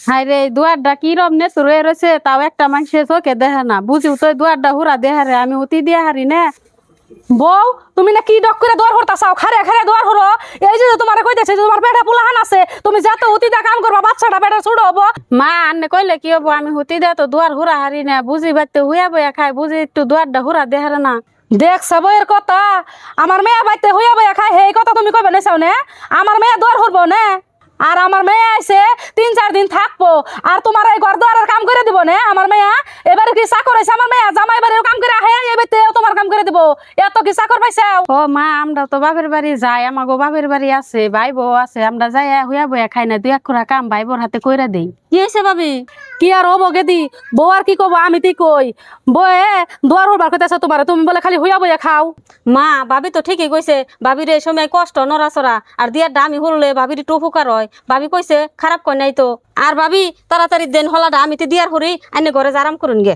High রে দুয়ারটা কি রম নে শুরু রয়েছে তাও একটা মানুষের চোখে দেখে না বুঝিও তো দুয়ারটা হুরা দেহে রে আমি হুতি দিয়ে হারি না। বউ তুমি না কি ডক করে দোয়ার হরতা চাও খারে খারে দোয়ার হরো। এই যে তোমার কইতেছে যে তোমার পেটে পোলাহান আছে তুমি যত অতিদা কাম করবা বাচ্চাটা পেটে ছুড়ো হবো। মা আন্নে কইলে কি হবো আমি হুতি দিয়ে তো দুয়ার হুরা হারি না বুঝি বাইতে হুয়া বইয়া খাই বুঝি একটু দুয়ারটা হুরা দেহে না। দেখছ বইয়ের কথা আমার মেয়ে বাইতে হইয়া বইয়া খাই সেই কথা তুমি কইবে না চাও নে আমার মেয়ে দোয়ার হরবো না আর আমার মেয়ে আইছে 3-4 দিন থাকবো আর তোমার এই ঘর দুয়ারের কাম করে দিব না আমার মেয়ে এবারে কি চাকর হইছে আমার মেয়ে জামাই বাড়ির কাম করে আহে এবারে তোমার কাম করে দিব এত কি চাকর পাইছাও। ও মা আমরা তো বাপের বাড়ি যাই আমাগো বাপের বাড়ি আছে ভাই বউ আছে আমরা যাই হুয়া বইয়া খাই না দুই এক খুরা কাম ভাই বোর হাতে কইরা দেই। কি হয়েছে ভাবি? কি আর হবো গেদি বউ আর কি কব আমি তি কই বয়ে দুয়ার হরবার কইতেছে তোমার তুমি বলে খালি হইয়া বইয়া খাও। মা ভাবি তো ঠিকই কইছে ভাবির এই সময় কষ্ট নড়াচড়া আর দিয়ার দামি হলে ভাবির একটু উপকার হয়। ভাবি কইছে খারাপ কই নাই তো আর ভাবি তাড়াতাড়ি দেন হলাটা আমি তো দিয়ার হরি আইনে ঘরে আরাম করুন গে।